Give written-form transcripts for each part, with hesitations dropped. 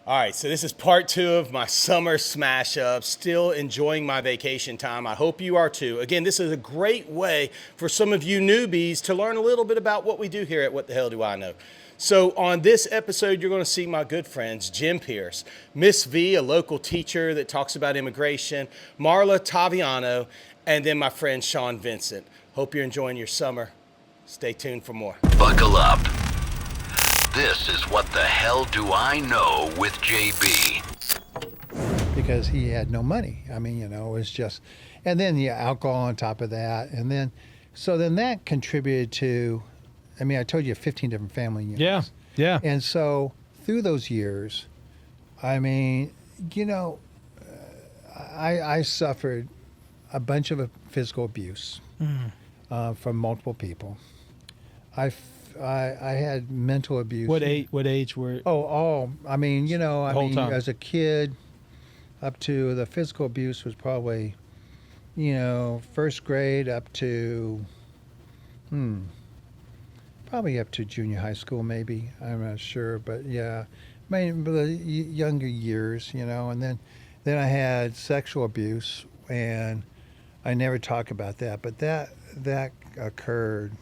All right, so this is part 2 of my summer smash up. Still enjoying my vacation time. I hope you are too. Again, this is a great way for some of you newbies to learn a little bit about what we do here at What the Hell Do I Know. So on this episode, you're going to see my good friends, Jim Pierce, Miss V, a local teacher that talks about immigration, Marla Taviano, and then my friend Sean Vincent. Hope you're enjoying your summer. Stay tuned for more. Buckle up. This is What the Hell Do I Know with JB. Because he had no money. I mean, it was just, and then alcohol on top of that. And then, so then that contributed to, I told you 15 different family units. Yeah. And so through those years, I suffered a bunch of physical abuse from multiple people. I had mental abuse. What age were? As a kid, up to the physical abuse was probably, first grade up to, probably up to junior high school maybe. I'm not sure, but yeah, the younger years, and then I had sexual abuse, and I never talk about that, but that occurred.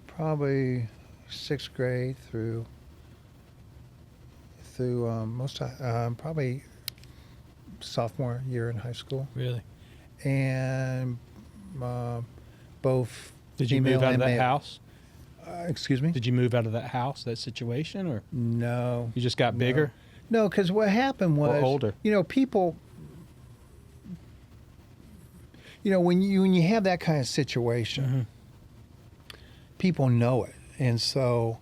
Probably sixth grade through probably sophomore year in high school. Really? And both. Did you move out of that house? Excuse me? Did you move out of that house, that situation, or no? You just got bigger? No, because what happened was, or older. People. When you have that kind of situation, people know it. And so,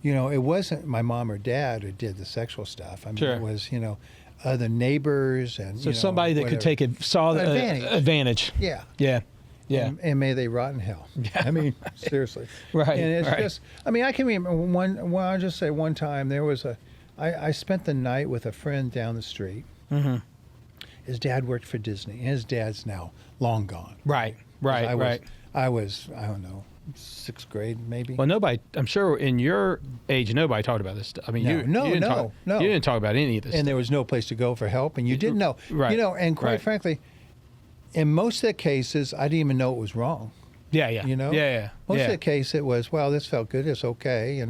it wasn't my mom or dad who did the sexual stuff. Sure. It was, other neighbors and, so somebody that whatever. could saw the advantage. Yeah. Yeah. Yeah. And may they rot in hell. Yeah. Seriously. Right. And it's just, I can remember I'll just say one time there was I spent the night with a friend down the street. Mm-hmm. His dad worked for Disney, and his dad's now long gone. Right. I was, I don't know, sixth grade maybe. Well, I'm sure in your age, nobody talked about this stuff. I mean, you didn't talk about any of this and stuff. there was no place to go for help, and you didn't know. Right. And quite frankly, in most of the cases, I didn't even know it was wrong. Yeah. Yeah. Most of the case, it was, well, this felt good, it's okay,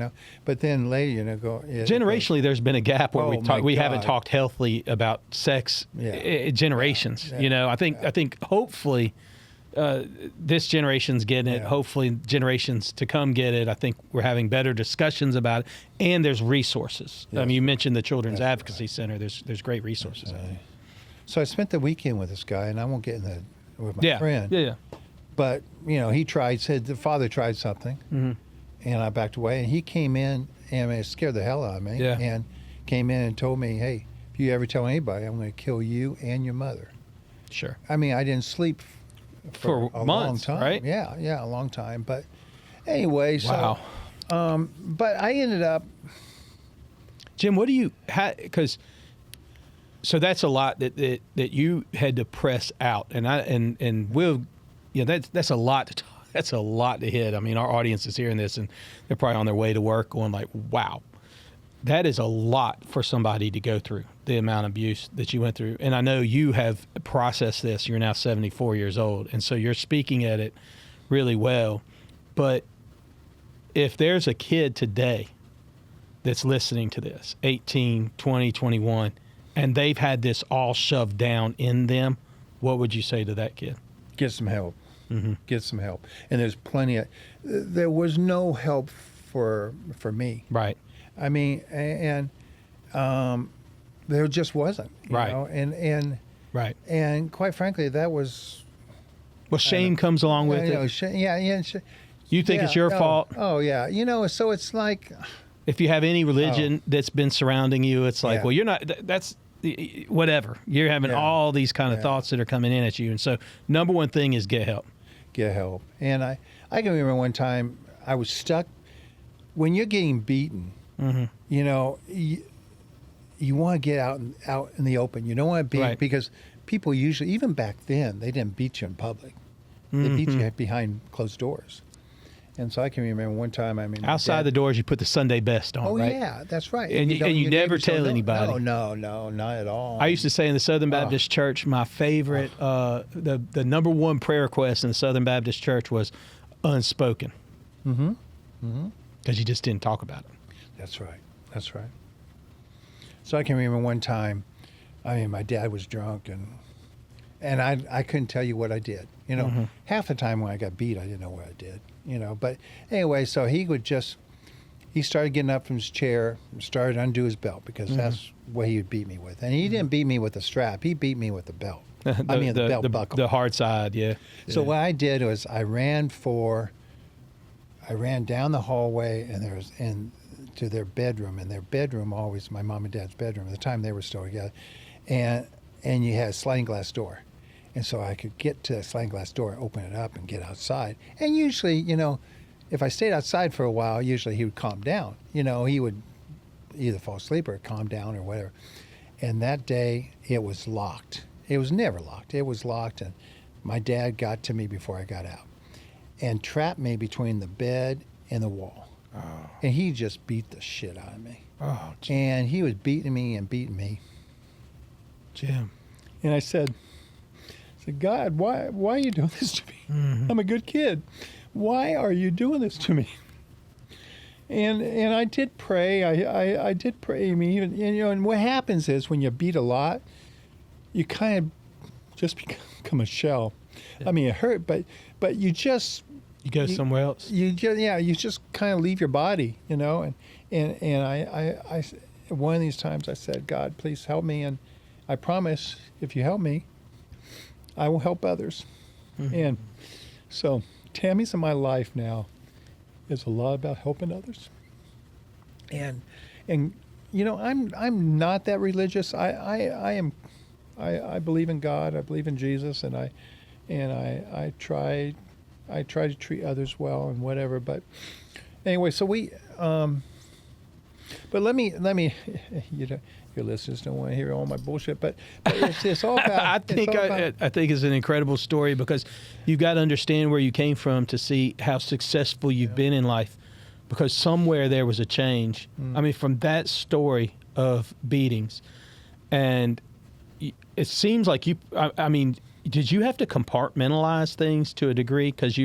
But then later, generationally, there's been a gap where we haven't talked healthily about sex. Generations. Yeah. I think hopefully this generation's getting it. Hopefully generations to come get it. I think we're having better discussions about it, and there's resources. Yes. You mentioned the Children's Advocacy Center. There's great resources. So I spent the weekend with this guy, and I won't get with my friend. Yeah. But, said the father tried something, and I backed away. And he came in, and it scared the hell out of me, and came in and told me, hey, if you ever tell anybody, I'm going to kill you and your mother. Sure. I didn't sleep for a months, long time. right? Yeah, a long time. But anyway, wow. But I ended up. Jim, what do you so that's a lot that you had to press out, and we'll, that's a lot. That's a lot to hit. Our audience is hearing this, and they're probably on their way to work, going like, "Wow, that is a lot for somebody to go through." The amount of abuse that you went through, and I know you have processed this. You're now 74 years old, and so you're speaking at it really well. But if there's a kid today that's listening to this, 18, 20, 21. And they've had this all shoved down in them, what would you say to that kid? Get some help. Mm-hmm. Get some help. And there's there was no help for me. Right. And there just wasn't. You know? And right. And quite frankly, that was. Well, shame comes along with it. You think it's your fault? Oh, yeah. So it's like. If you have any religion that's been surrounding you, it's like, well, you're not. That's. Whatever. You're having all these kind of thoughts that are coming in at you. And so number one thing is get help. Get help. And I can remember one time I was stuck. When you're getting beaten, you want to get out in the open. You don't want to be, because people usually, even back then, they didn't beat you in public. They beat you behind closed doors. And so I can remember one time, I mean, Outside the doors, you put the Sunday best on, oh, right? yeah, that's right. And you your never neighbors don't tell know. anybody. No, not at all. I used to say in the Southern Baptist Church, my favorite, the number one prayer request in the Southern Baptist Church was unspoken. Because you just didn't talk about it. That's right. That's right. So I can remember one time, I mean, my dad was drunk, and I couldn't tell you what I did. You know, half the time when I got beat, I didn't know what I did. You know, but anyway, so he started getting up from his chair and started to undo his belt, because that's what he would beat me with. And he didn't beat me with a strap. He beat me with the belt. The belt buckle. The hard side, yeah. So what I did was I ran down the hallway and to their bedroom, and their bedroom always, my mom and dad's bedroom, at the time they were still together, and you had a sliding glass door. And so I could get to that sliding glass door, open it up, and get outside. And usually, you know, if I stayed outside for a while, usually he would calm down. You know, he would either fall asleep or calm down or whatever. And that day, it was locked. It was never locked. It was locked, and my dad got to me before I got out and trapped me between the bed and the wall. Oh. And he just beat the shit out of me. Oh, Jim. And he was beating me. Jim. And I said, God, why are you doing this to me? I'm a good kid. Why are you doing this to me? And I did pray. I did pray. I mean, even, you know, and what happens is when you beat a lot, you kind of just become a shell. Yeah. I mean, it hurt, but you just go somewhere else. You just kind of leave your body, you know. And I one of these times I said, God, please help me, and I promise if you help me, I will help others. And so Tammy's in my life now is a lot about helping others. And you know, I'm not that religious. I believe in God. I believe in Jesus, and I try to treat others well and whatever. But anyway, so we but let me you know, your listeners don't want to hear all my bullshit, but it's all about. I think it's an incredible story, because you've got to understand where you came from to see how successful you've been in life, because somewhere there was a change. I mean, from that story of beatings, and it seems like I mean, did you have to compartmentalize things to a degree? Because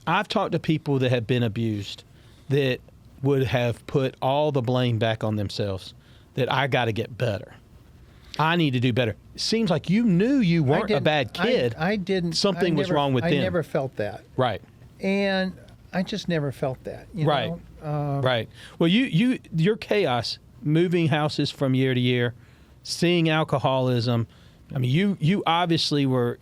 I've talked to people that have been abused that would have put all the blame back on themselves. That I got to get better. I need to do better. It seems like you knew you weren't a bad kid. I didn't. Something was wrong with them. I never felt that. Right. And I just never felt that. You right. know? Right. Well, your chaos, moving houses from year to year, seeing alcoholism. I mean, you obviously were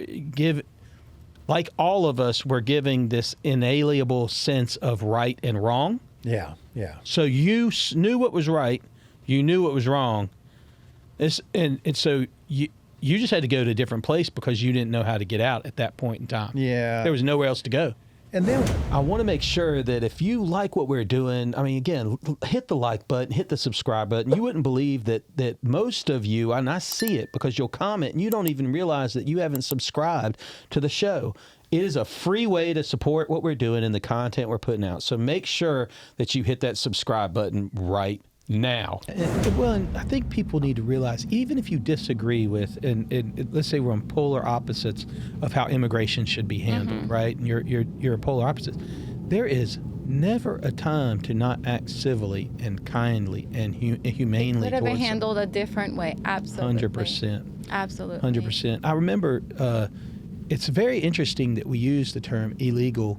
like all of us were giving this inalienable sense of right and wrong. Yeah. Yeah. So you knew what was right. You knew what was wrong, and so you just had to go to a different place because you didn't know how to get out at that point in time. Yeah, there was nowhere else to go. And then I want to make sure that if you like what we're doing, I mean, again, hit the like button, hit the subscribe button. You wouldn't believe that most of you, and I see it because you'll comment and you don't even realize that you haven't subscribed to the show. It is a free way to support what we're doing and the content we're putting out. So make sure that you hit that subscribe button right now. And I think people need to realize, even if you disagree with, and let's say we're on polar opposites of how immigration should be handled, right? And you're polar opposites. There is never a time to not act civilly and kindly and humanely. Could have been handled a different way. Absolutely. 100%. Absolutely. 100%. I remember it's very interesting that we use the term illegal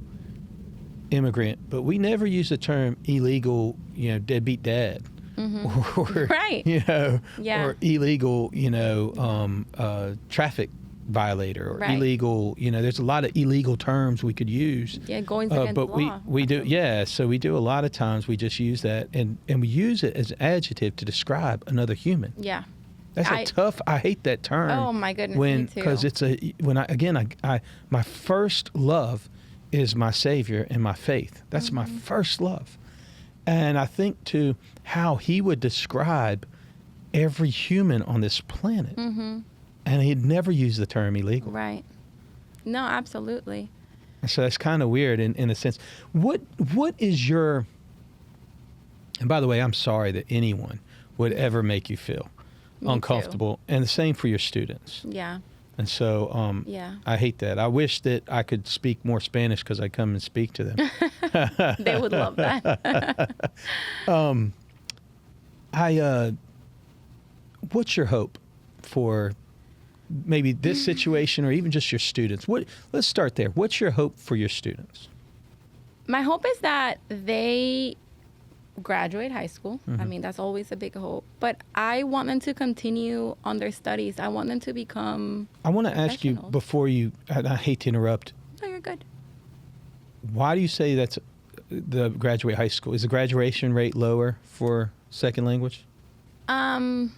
immigrant, but we never use the term illegal, deadbeat dad. Or, right. Or illegal, traffic violator or illegal, there's a lot of illegal terms we could use. Yeah, going against but the law. we do, so we do a lot of times we just use that and we use it as an adjective to describe another human. Yeah. That's I hate that term. Oh my goodness, me too. Because it's my first love is my Savior and my faith. That's my first love. And I think to how he would describe every human on this planet. And he'd never use the term illegal. Right. No, absolutely. So that's kind of weird in a sense. What is your, and by the way, I'm sorry that anyone would ever make you feel Me uncomfortable, and the same for your students. Yeah. And so Yeah. I hate that. I wish that I could speak more Spanish because I come and speak to them. They would love that. What's your hope for maybe this situation or even just your students? Let's start there. What's your hope for your students? My hope is that they graduate high school. Mm-hmm. I mean, that's always a big hope. But I want them to continue on their studies. I want them to become. I want to ask you professionals. before you, and I hate to interrupt, No, you're good. why do you say that's the graduate high school? Is the graduation rate lower for second language? That's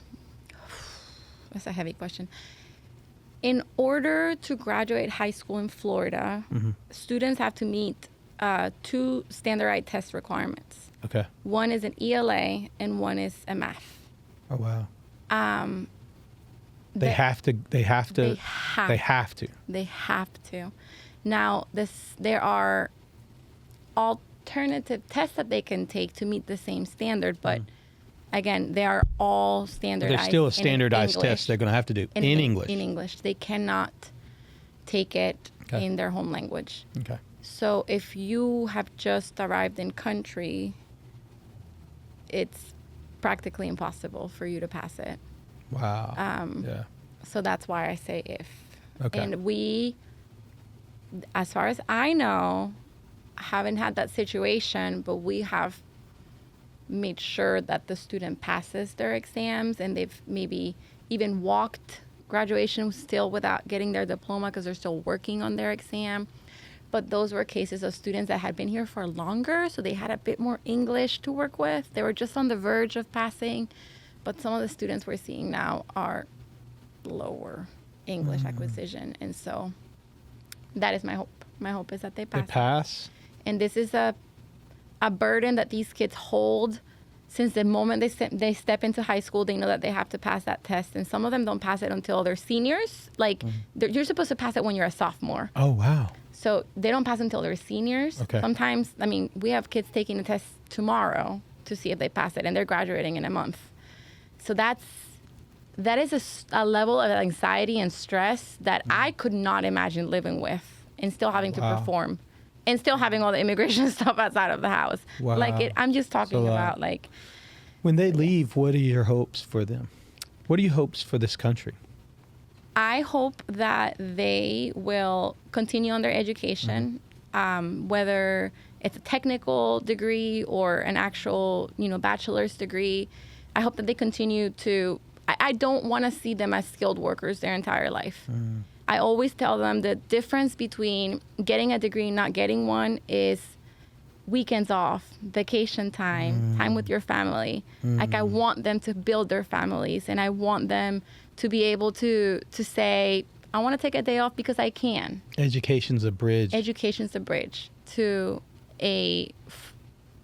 a heavy question. In order to graduate high school in Florida, students have to meet 2 standardized test requirements. Okay. One is an ELA and one is a math. Oh, wow. They They have to. They have to. They have to. Now, there are alternative tests that they can take to meet the same standard, but again, they are all standardized. There's still a in standardized English. test they're going to have to do in English. In English. They cannot take it Okay. in their home language. Okay. So if you have just arrived in country, it's practically impossible for you to pass it. Wow. Yeah. So that's why I say if. Okay. And we, as far as I know, haven't had that situation, but we have made sure that the student passes their exams, and they've maybe even walked graduation still without getting their diploma because they're still working on their exam. But those were cases of students that had been here for longer, so they had a bit more English to work with. They were just on the verge of passing. But some of the students we're seeing now are lower English acquisition. And so that is my hope. My hope is that they They pass. pass. And this is a burden that these kids hold since the moment they step into high school. They know that they have to pass that test. And some of them don't pass it until they're seniors. Like, you're supposed to pass it when you're a sophomore. Oh, wow. So they don't pass until they're seniors. Okay. Sometimes, I mean, we have kids taking the test tomorrow to see if they pass it, and they're graduating in a month. So that is a level of anxiety and stress that I could not imagine living with, and still having to Wow. perform, and still having all the immigration stuff outside of the house. Wow. Like, I'm just talking So, about, like, When they leave, what are your hopes for them? What are your hopes for this country? I hope that they will continue on their education, whether it's a technical degree or an actual, bachelor's degree. I hope that they continue to. I don't want to see them as skilled workers their entire life. I always tell them the difference between getting a degree and not getting one is weekends off, vacation time with your family. Like, I want them to build their families, and I want them to be able to say, I want to take a day off because I can. Education's a bridge. Education's a bridge to a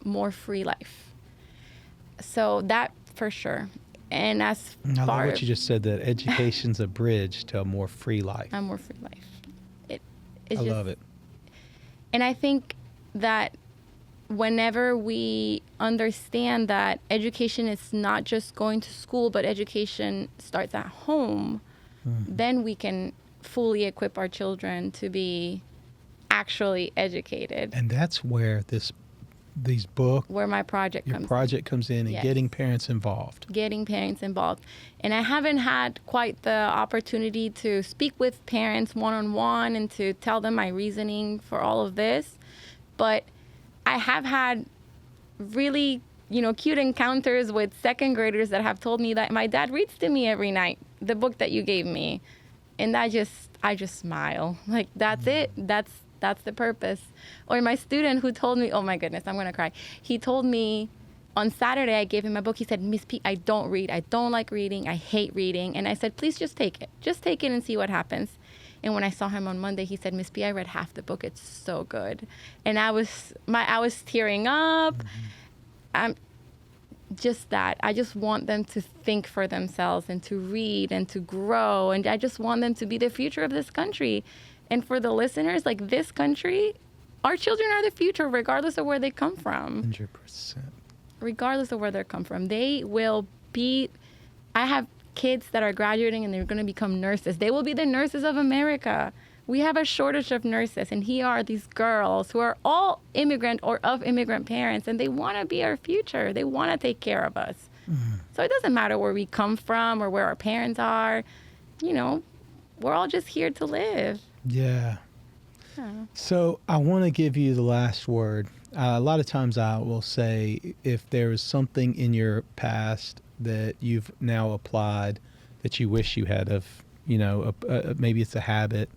more free life. So that for sure. And as I love far what you just said, that education's a bridge to a more free life. a more free life. I love it. And I think that whenever we understand that education is not just going to school, but education starts at home, then we can fully equip our children to be actually educated. And that's where these book, Where my project your comes in. project comes in, and Yes. getting parents involved. Getting parents involved. And I haven't had quite the opportunity to speak with parents one-on-one and to tell them my reasoning for all of this. But I have had really, cute encounters with second graders that have told me that my dad reads to me every night, the book that you gave me. And I just smile. Like, that's it. That's the purpose. Or my student who told me, oh my goodness, I'm going to cry. He told me on Saturday, I gave him a book. He said, Miss P, I don't read. I don't like reading. I hate reading. And I said, please just take it. Just take it and see what happens. And when I saw him on Monday, he said, Miss P, I read half the book. It's so good. And I was tearing up. Just that. I just want them to think for themselves and to read and to grow. And I just want them to be the future of this country. And for the listeners, like this country, our children are the future, regardless of where they come from. 100%. Regardless of where they come from, they will be. I have kids that are graduating and they're going to become nurses. They will be the nurses of America. We have a shortage of nurses, and here are these girls who are all immigrant or of immigrant parents, and they want to be our future. They want to take care of us. So it doesn't matter where we come from or where our parents are. You know, we're all just here to live. Yeah. So I want to give you the last word. A lot of times I will say, if there is something in your past that you've now applied that you wish you had of, you know, maybe it's a habit,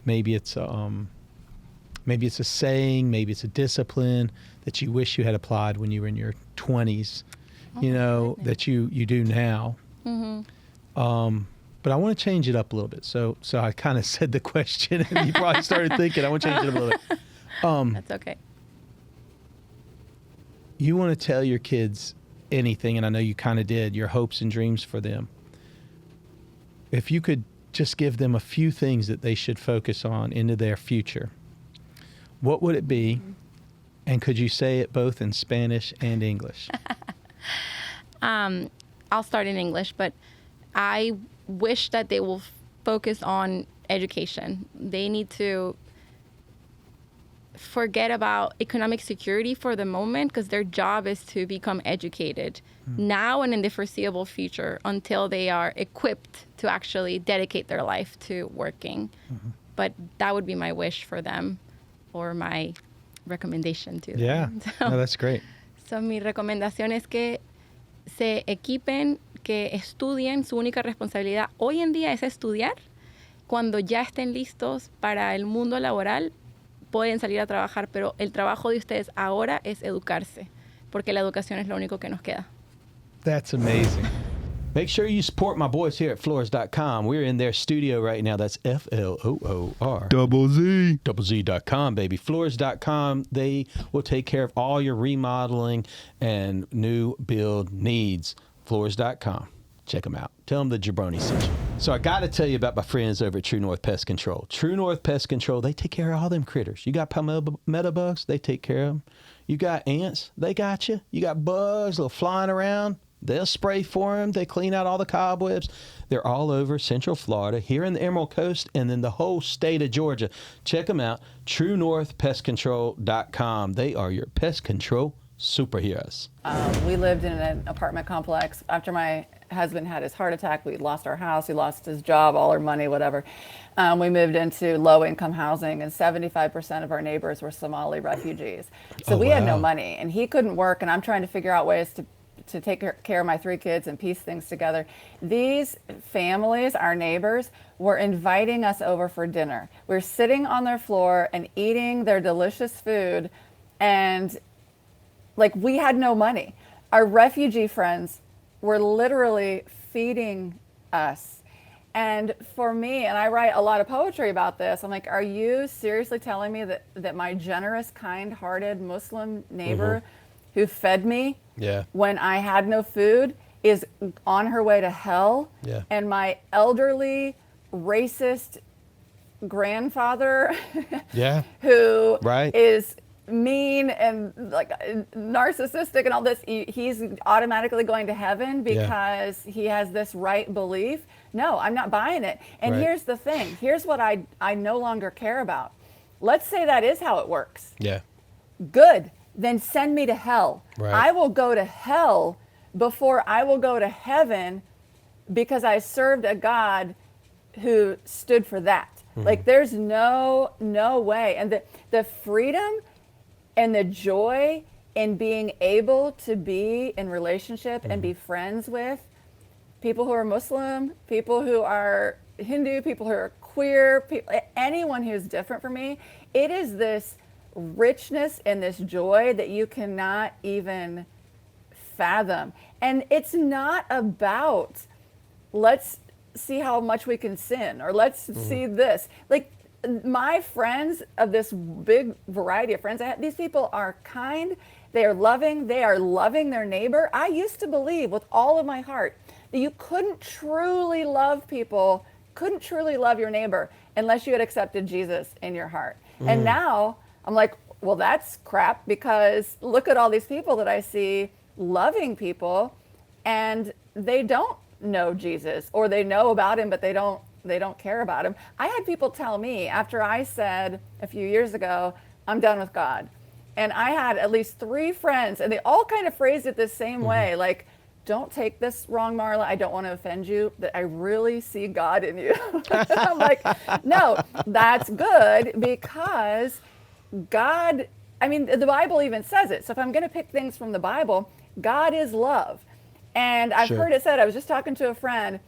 maybe it's a saying, maybe it's a discipline that you wish you had applied when you were in your 20s, you know, that you do now. But I want to change it up a little bit. So I kind of said the question, and you probably started thinking, I want to change it up a little bit. That's okay. You want to tell your kids anything, and I know you kind of did, your hopes and dreams for them. If you could just give them a few things that they should focus on into their future, what would it be? And could you say it both in Spanish and English? I'll start in English, but I wish that they will focus on education. They need to forget about economic security for the moment, because their job is to become educated now and in the foreseeable future until they are equipped to actually dedicate their life to working. But that would be my wish for them, or my recommendation to them. Yeah, no, that's great. So mi recomendación es que se equipen, que estudien. Su única responsabilidad hoy en día es estudiar. Cuando ya estén listos para el mundo laboral, pueden salir a trabajar, pero el trabajo de ustedes ahora es educarse, porque la educación es lo único que nos queda. That's amazing. Make sure you support my boys here at Floors.com. We're in their studio right now. That's FLOOR. Z.com, baby. Floors.com. They will take care of all your remodeling and new build needs. Floors.com. Check them out. Tell them the Jabroni sent you. So I got to tell you about my friends over at True North Pest Control. True North Pest Control, they take care of all them critters. You got palmetto bugs, they take care of them. You got ants, they got you. You got bugs little flying around, they'll spray for them. They clean out all the cobwebs. They're all over Central Florida, here in the Emerald Coast, and then the whole state of Georgia. Check them out, TrueNorthPestControl.com. They are your pest control superheroes. We lived in an apartment complex. After my husband had his heart attack, we lost our house, he lost his job, all our money, whatever. We moved into low-income housing, and 75% of our neighbors were Somali refugees. So we had no money, and he couldn't work, and I'm trying to figure out ways to take care of my 3 kids and piece things together. These families, our neighbors, were inviting us over for dinner. We're sitting on their floor and eating their delicious food, and like, we had no money. Our refugee friends were literally feeding us. And for me, and I write a lot of poetry about this, I'm like, are you seriously telling me that my generous, kind-hearted Muslim neighbor who fed me when I had no food is on her way to hell? And my elderly, racist grandfather who is mean and like narcissistic and all this, he's automatically going to heaven because he has this right belief? No, I'm not buying it. And here's the thing. Here's what I no longer care about. Let's say that is how it works. Good. Then send me to hell. I will go to hell before I will go to heaven, because I served a God who stood for that. Like, there's no way. And the freedom and the joy in being able to be in relationship and be friends with people who are Muslim, people who are Hindu, people who are queer, anyone who's different from me, it is this richness and this joy that you cannot even fathom. And it's not about, let's see how much we can sin, or let's see this. Like, my friends, of this big variety of friends I have, these people are kind, they are loving their neighbor. I used to believe with all of my heart that you couldn't truly love people couldn't truly love your neighbor unless you had accepted Jesus in your heart. And now I'm like, well, that's crap, because look at all these people that I see loving people and they don't know Jesus, or they know about him, but they don't care about him. I had people tell me after I said a few years ago, I'm done with God. And I had at least 3 friends, and they all kind of phrased it the same way, like, don't take this wrong, Marla. I don't want to offend you, but I really see God in you. I'm like, no, that's good, because God, I mean, the Bible even says it. So if I'm going to pick things from the Bible, God is love. And I've heard it said, I was just talking to a friend,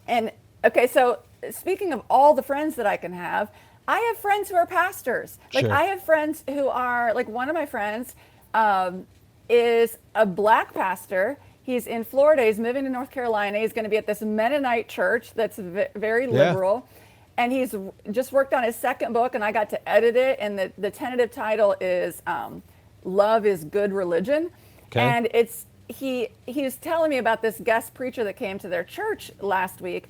and okay, so speaking of all the friends that I can have, I have friends who are pastors. Like, I have friends who are, like, one of my friends is a black pastor. He's in Florida. He's moving to North Carolina. He's going to be at this Mennonite church that's very liberal. And he's just worked on his 2nd book, and I got to edit it. And the tentative title is Love is Good Religion. Okay. And he was telling me about this guest preacher that came to their church last week.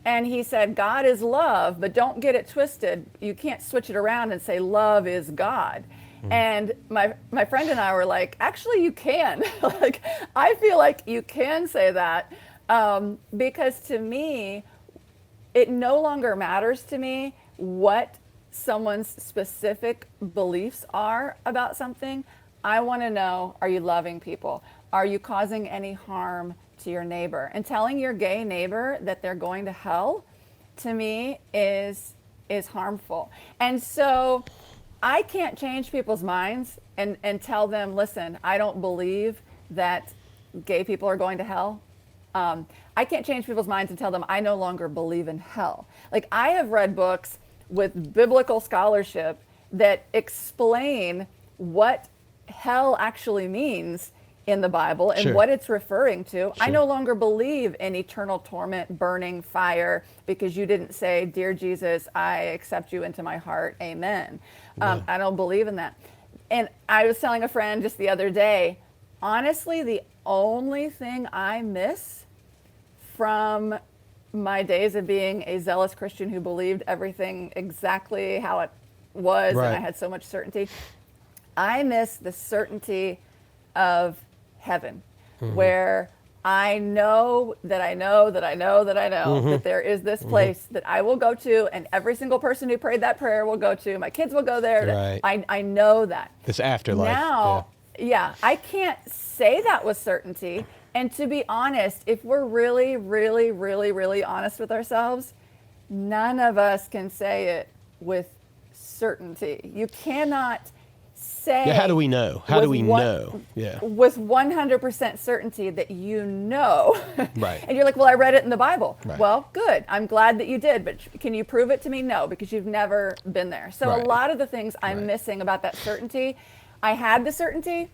And he said, God is love, but don't get it twisted. You can't switch it around and say love is God. And my friend and I were like, actually, you can. Like, I feel like you can say that, because to me, it no longer matters to me what someone's specific beliefs are about something. I want to know, are you loving people? Are you causing any harm to your neighbor? And telling your gay neighbor that they're going to hell, to me, is harmful. And so I can't change people's minds and tell them, listen, I don't believe that gay people are going to hell. I can't change people's minds and tell them I no longer believe in hell. Like, I have read books with biblical scholarship that explain what hell actually means in the Bible and what it's referring to. I no longer believe in eternal torment, burning fire, because you didn't say, dear Jesus, I accept you into my heart, amen. I don't believe in that. And I was telling a friend just the other day, honestly, the only thing I miss from my days of being a zealous Christian who believed everything exactly how it was, and I had so much certainty, I miss the certainty of heaven, where I know that I know that I know that I know that there is this place that I will go to, and every single person who prayed that prayer will go to. My kids will go there. I know that. This afterlife. Now, I can't say that with certainty. And to be honest, if we're really, really, really, really honest with ourselves, none of us can say it with certainty. You cannot say. Yeah, how do we know? How do we know? Yeah. With 100% certainty that you know. Right. And you're like, well, I read it in the Bible. Right. Well, good. I'm glad that you did, but can you prove it to me? No, because you've never been there. So a lot of the things I'm missing about that certainty, I had the certainty,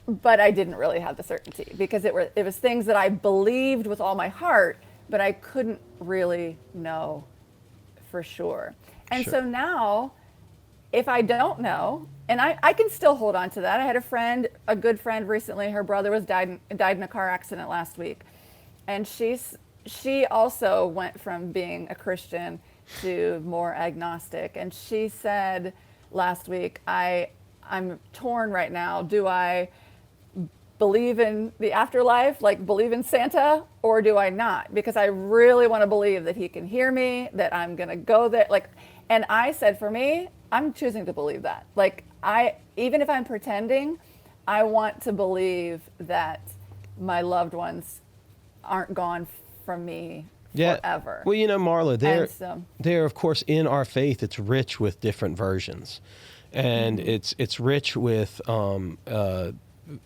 but I didn't really have the certainty, because it was things that I believed with all my heart, but I couldn't really know for sure. And so now, if I don't know, and I can still hold on to that. I had a good friend recently, her brother died in a car accident last week. And she also went from being a Christian to more agnostic. And she said last week, I'm torn right now. Do I believe in the afterlife, like believe in Santa, or do I not? Because I really want to believe that he can hear me, that I'm going to go there. And I said, for me, I'm choosing to believe that. Like, even if I'm pretending, I want to believe that my loved ones aren't gone from me forever. Well, Marla, there, of course, in our faith, it's rich with different versions. And it's rich with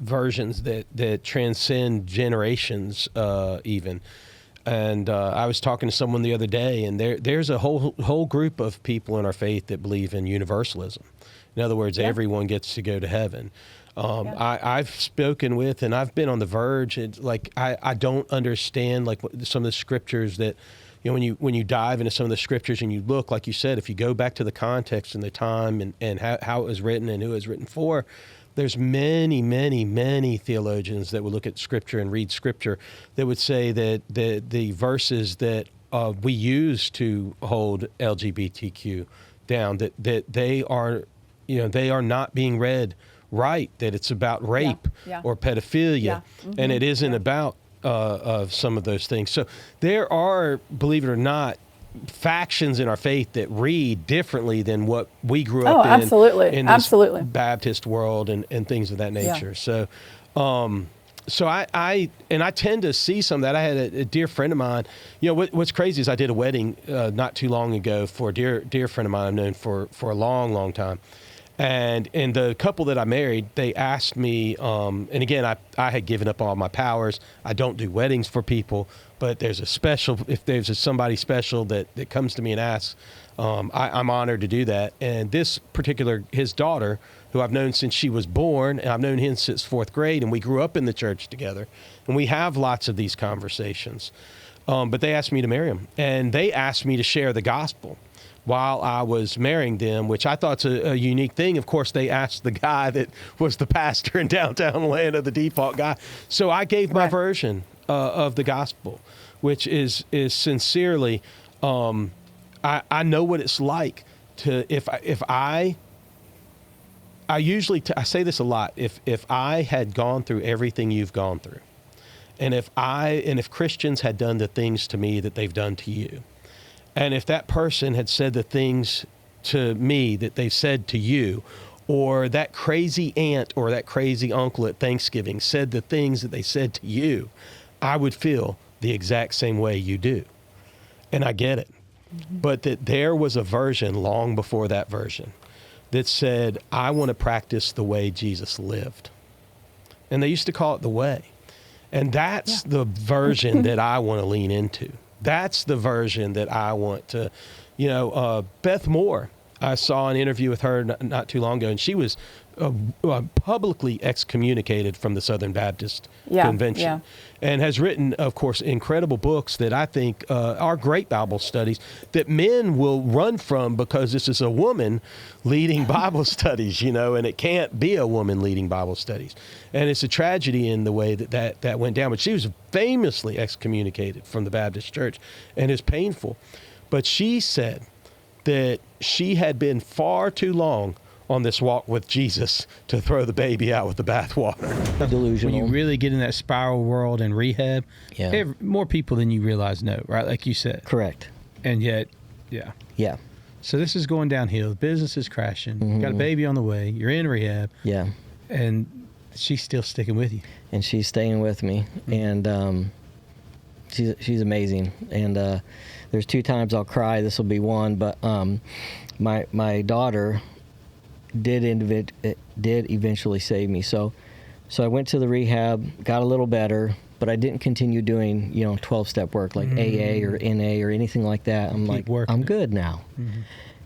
versions that transcend generations even. And I was talking to someone the other day, and there's a whole group of people in our faith that believe in universalism. In other words, everyone gets to go to heaven. I've spoken with, and I've been on the verge. It's like I don't understand some of the scriptures that, when you dive into some of the scriptures and you look, like you said, if you go back to the context and the time and how it was written and who it was written for, there's many, many, many theologians that would look at Scripture and read Scripture that would say that the verses that we use to hold LGBTQ down, that they are, they are not being read right, that it's about rape or pedophilia, and it isn't about some of those things. So there are, believe it or not, factions in our faith that read differently than what we grew up in this Baptist world and things of that nature. So I tend to see some of that. I had a dear friend of mine. What's crazy is I did a wedding not too long ago for a dear friend of mine I've known for a long, long time. And the couple that I married, they asked me, and again, I had given up all my powers. I don't do weddings for people, but there's if there's somebody special that comes to me and asks, I'm honored to do that. And this particular, his daughter, who I've known since she was born, and I've known him since 4th grade, and we grew up in the church together, and we have lots of these conversations. But they asked me to marry him, and they asked me to share the gospel while I was marrying them, which I thought's a unique thing. Of course, they asked the guy that was the pastor in downtown Atlanta, the default guy. So I gave my version of the gospel, which is sincerely, I know what it's like to, if I usually, I say this a lot, if I had gone through everything you've gone through, and if Christians had done the things to me that they've done to you, and if that person had said the things to me that they've said to you, or that crazy aunt or that crazy uncle at Thanksgiving said the things that they said to you, I would feel the exact same way you do. And I get it. But that there was a version long before that version that said, I want to practice the way Jesus lived. And they used to call it the way. And that's the version that I want to lean into. That's the version that I want to, Beth Moore, I saw an interview with her not too long ago, and she was publicly excommunicated from the Southern Baptist Convention, and has written, of course, incredible books that I think are great Bible studies that men will run from because this is a woman leading Bible studies, and it can't be a woman leading Bible studies. And it's a tragedy in the way that went down. But she was famously excommunicated from the Baptist church, and it's painful. But she said that she had been far too long on this walk with Jesus to throw the baby out with the bathwater. Delusional. When you really get in that spiral world and rehab, more people than you realize know, right? Like you said. Correct. And yet, Yeah. So this is going downhill. The business is crashing. You got a baby on the way. You're in rehab. Yeah. And she's still sticking with you. And she's staying with me. And she's amazing. And there's 2 times I'll cry. This will be one. But my daughter did eventually save me. So I went to the rehab, got a little better, but I didn't continue doing 12-step work like AA or NA or anything like that. I'm like, I'm good now.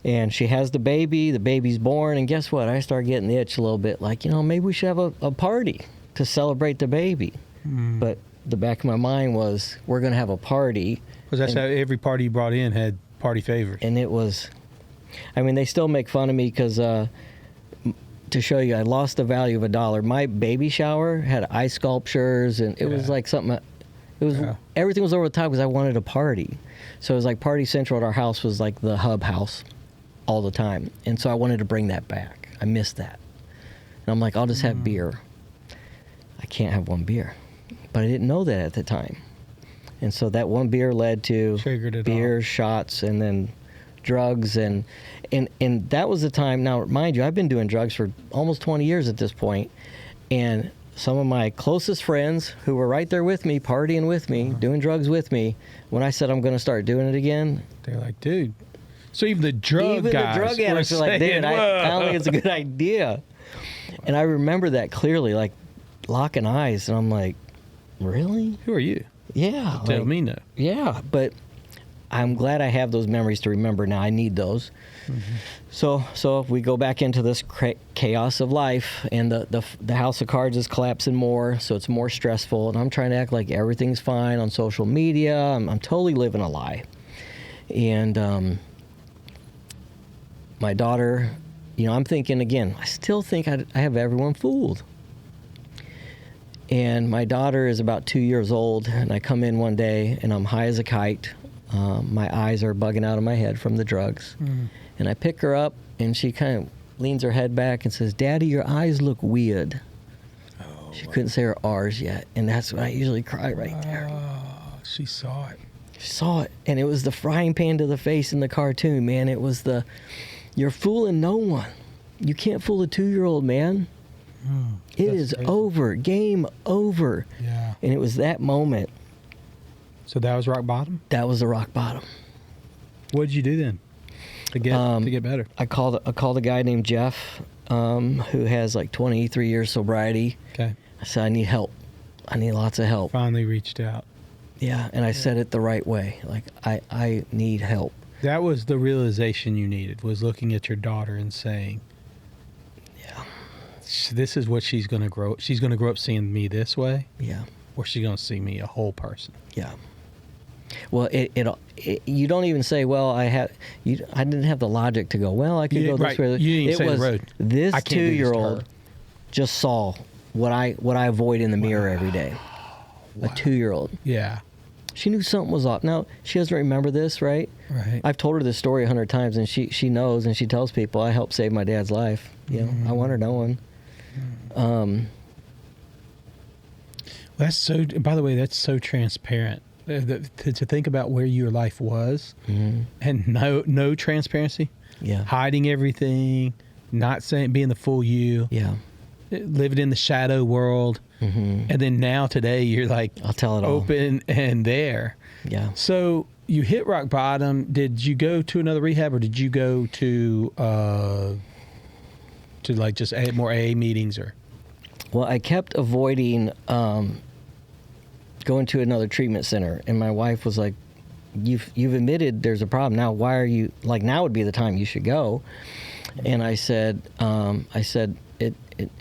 And she has the baby's born, and guess what? I start getting the itch a little bit, like, maybe we should have a party to celebrate the baby. But the back of my mind was, we're going to have a party. Because that's how every party you brought in had party favors. And it was, they still make fun of me because, to show you, I lost the value of $1. My baby shower had ice sculptures, and it was like something, everything was over the top because I wanted a party. So it was like Party Central at our house was like the hub house all the time. And so I wanted to bring that back. I missed that. And I'm like, I'll just have beer. I can't have one beer. But I didn't know that at the time. And so that one beer led to beer, shots, and then drugs. And that was the time. Now, mind you, I've been doing drugs for almost 20 years at this point. And some of my closest friends who were right there with me, partying with me, doing drugs with me, when I said I'm going to start doing it again, they're like, dude. So even the drug addicts are like, dude, I don't think it's a good idea. And I remember that clearly, like locking eyes, and I'm like, really? Who are you? Yeah. Tell me no. Yeah, but I'm glad I have those memories to remember now. I need those. So if we go back into this chaos of life, and the house of cards is collapsing more, so it's more stressful, and I'm trying to act like everything's fine on social media. I'm totally living a lie. And my daughter, I'm thinking again, I still think I have everyone fooled. And my daughter is about 2 years old, and I come in one day, and I'm high as a kite, My eyes are bugging out of my head from the drugs. And I pick her up, and she kind of leans her head back and says, "Daddy, your eyes look weird." She couldn't say her R's yet, and that's when I usually cry right there. She saw it. She saw it, and it was the frying pan to the face in the cartoon, man. It was the, you're fooling no one. You can't fool a 2-year-old, man. It is crazy. over. Game over. Yeah. And it was that moment. So that was rock bottom? That was the rock bottom. What did you do then to get better? I called a guy named Jeff, who has like 23 years sobriety. Okay. I said, I need help. I need lots of help. Finally reached out. Yeah, and I said it the right way. Like, I need help. That was the realization you needed, was looking at your daughter and saying, Yeah. this is what she's going to grow. She's going to grow up seeing me this way, Yeah. or she's going to see me a whole person. Yeah. Well, it you don't even say, well, I didn't have the logic to go, well, I could go this way. You didn't even say the road. This I can't do this to 2-year-old her. just saw what I avoid in the mirror every day. A 2-year-old. Yeah. She knew something was off. Now, she doesn't remember this, right? Right. I've told her this story 100 times, and she knows, and she tells people, I helped save my dad's life. You know, I want her knowing. That's so. By the way, that's so transparent. To think about where your life was, and no transparency, Yeah. hiding everything, not saying, being the full you, Yeah. living in the shadow world, and then now today you're like, I'll tell it all. open and there. Yeah. So you hit rock bottom. Did you go to another rehab, or did you go to like just more AA meetings, or? Well, I kept avoiding going to another treatment center, and my wife was like, "You've admitted there's a problem. Now, why are you like? Now would be the time you should go." And I said,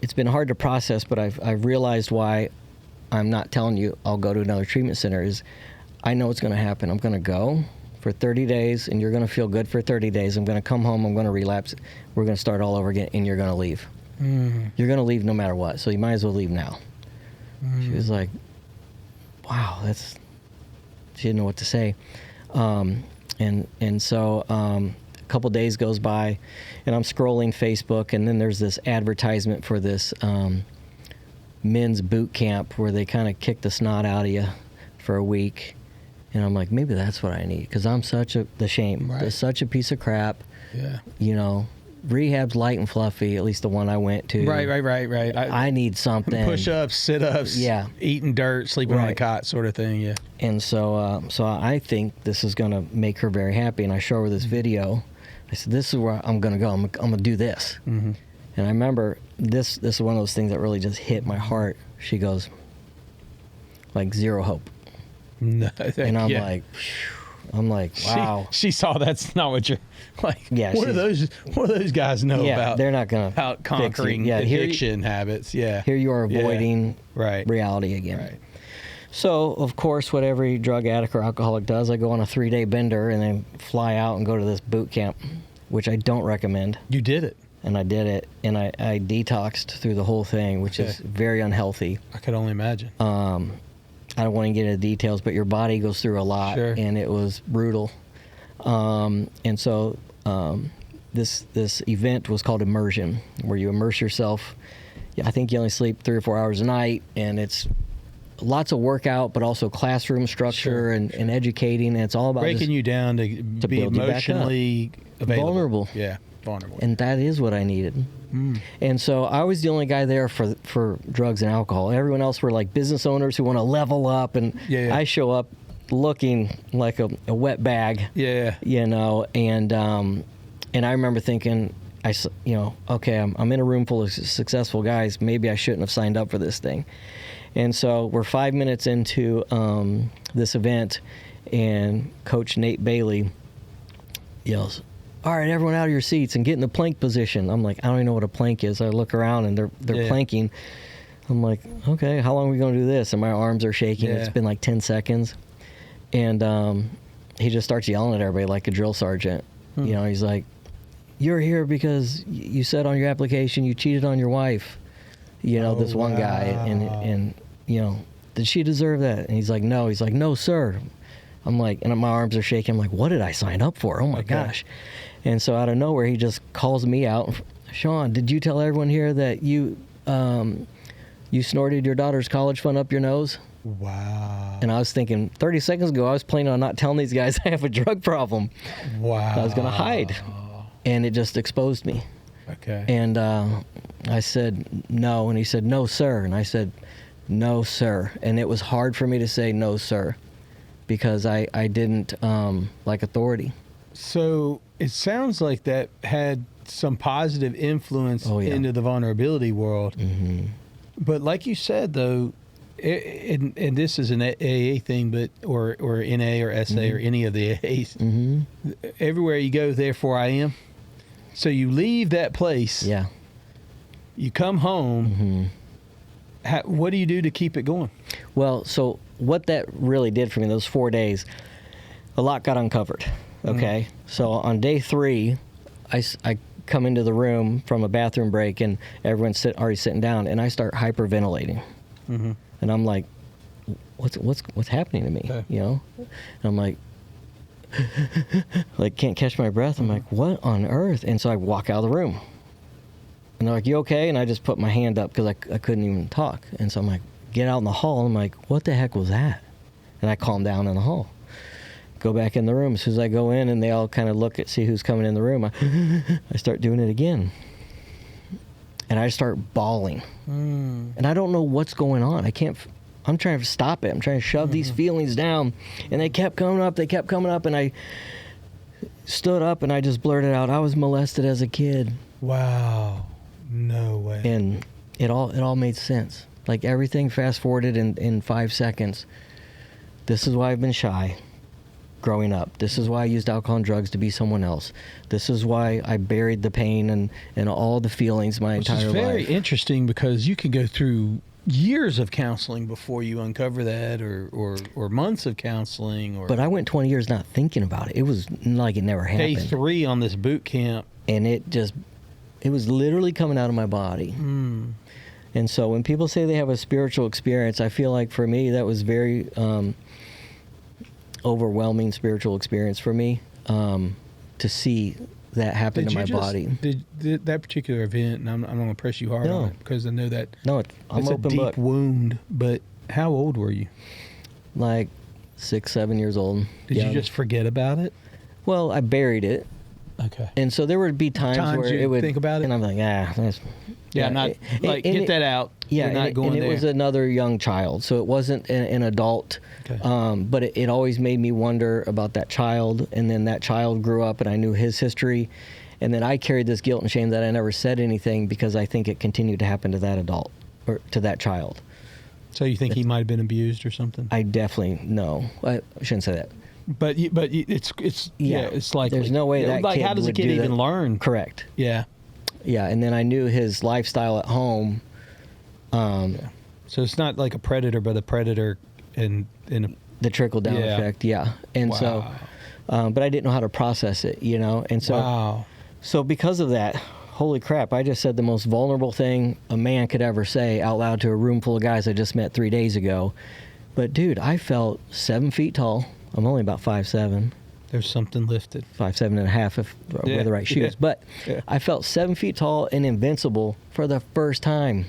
it's been hard to process, but I've realized why I'm not telling you I'll go to another treatment center is I know what's going to happen. I'm going to go for 30 days, and you're going to feel good for 30 days. I'm going to come home. I'm going to relapse. We're going to start all over again, and you're going to leave. You're going to leave no matter what, so you might as well leave now. She was like, wow, she didn't know what to say. And so a couple days goes by, and I'm scrolling Facebook, and then there's this advertisement for this men's boot camp where they kind of kick the snot out of you for a week. And I'm like, maybe that's what I need, because I'm such a piece of crap. Yeah. You know, rehab's light and fluffy, at least the one I went to. Right. I need something. Push-ups, sit-ups, Yeah. eating dirt, sleeping on a Right. cot, sort of thing. Yeah. And so I think this is going to make her very happy. And I show her this video. I said, this is where I'm going to go. I'm going to do this. And I remember this is one of those things that really just hit my heart. She goes, like, zero hope. No, And I'm like, wow. She saw that's not what you're like. Yeah, What do those guys know Yeah, about? they're not gonna about fix it. conquering Yeah, addiction habits. Yeah. Here you are avoiding Right. reality again. Right. So, of course, what every drug addict or alcoholic does, I go on a 3-day bender and then fly out and go to this boot camp, which I don't recommend. You did it. And I did it, and I detoxed through the whole thing, which is very unhealthy. I could only imagine. I don't want to get into details, but your body goes through a lot, Sure. and it was brutal. And so this event was called immersion, where you immerse yourself. I think you only sleep 3 or 4 hours a night, and it's lots of workout, but also classroom structure and educating. And it's all about Breaking just, you down to be build you back up. emotionally available. Vulnerable. Yeah, vulnerable. and that is what I needed. And so I was the only guy there for drugs and alcohol. Everyone else were like business owners who want to level up, and Yeah. I show up looking like a wet bag. Yeah. You know, and I remember thinking, okay, I'm in a room full of successful guys. Maybe I shouldn't have signed up for this thing. And so we're 5 minutes into this event, and Coach Nate Bailey yells, "All right, everyone out of your seats and get in the plank position." I'm like, I don't even know what a plank is. I look around, and they're planking. I'm like, okay, how long are we going to do this? And my arms are shaking. Yeah. It's been like 10 seconds. And he just starts yelling at everybody like a drill sergeant. You know, he's like, "You're here because you said on your application you cheated on your wife." You know, this one guy. And you know, did she deserve that? And he's like, no. He's like, "No, sir. I'm like, and my arms are shaking. I'm like, what did I sign up for? Oh my gosh. And so out of nowhere, he just calls me out. Sean, did you tell everyone here that you snorted your daughter's college fund up your nose? Wow. And I was thinking 30 seconds ago, I was planning on not telling these guys I have a drug problem. Wow. I was going to hide. And it just exposed me. Okay. And I said, no. And he said, no, sir. And I said, no, sir. And it was hard for me to say, no, sir, because I didn't like authority. So it sounds like that had some positive influence into the vulnerability world. Mm-hmm. But like you said, though, and this is an AA thing, but or NA or SA or any of the AAs, everywhere you go, therefore I am. So you leave that place. Yeah. You come home. What do you do to keep it going? Well, so what that really did for me, those 4 days, a lot got uncovered. Okay. So on day 3, I come into the room from a bathroom break and everyone's already sitting down, and I start hyperventilating. And I'm like, what's happening to me? Okay. You know? And I'm like can't catch my breath. I'm like, what on earth? And so I walk out of the room. And they're like, you okay? And I just put my hand up because I couldn't even talk. And so I'm like, get out in the hall. I'm like, what the heck was that? And I calm down in the hall. Go back in the room. As soon as I go in and they all kind of look see who's coming in the room, I start doing it again. And I start bawling. And I don't know what's going on. I'm trying to stop it. I'm trying to shove these feelings down. And they kept coming up. And I stood up and I just blurted out, I was molested as a kid. Wow. No way. And it all made sense. Like everything fast forwarded in 5 seconds. This is why I've been shy growing up. This is why I used alcohol and drugs to be someone else. This is why I buried the pain and all the feelings my entire life. Which is very interesting because you can go through years of counseling before you uncover that or months of counseling. But I went 20 years not thinking about it. It was like it never happened. Day 3 on this boot camp. And it was literally coming out of my body. And so when people say they have a spiritual experience, I feel like for me that was very overwhelming spiritual experience for me to see that happen to my body. Did that particular event, and I'm not going to press you hard on it because I know that I'm it's open a deep book. wound, but how old were you? Like 6, 7 years old. Did you just forget about it? Well, I buried it. Okay. And so there would be times where you it would think about it, and I'm like, that's get that out. Yeah, We're not going and it there. was another young child, so it wasn't an adult. Okay. But it always made me wonder about that child, and then that child grew up, and I knew his history, and then I carried this guilt and shame that I never said anything because I think it continued to happen to that adult or to that child. So you think he might have been abused or something? I definitely no. I shouldn't say that. But it's likely. There's no way that kid how does a would kid do even that. learn? Correct. Yeah. Yeah, and then I knew his lifestyle at home. So it's not like a predator, but a predator in the trickle down effect. Yeah, and so, but I didn't know how to process it, you know, and so, so because of that, holy crap! I just said the most vulnerable thing a man could ever say out loud to a room full of guys I just met 3 days ago. But dude, I felt 7 feet tall. I'm only about 5'7". There's something lifted. 5'7.5" if wear the right shoes. But I felt 7 feet tall and invincible for the first time.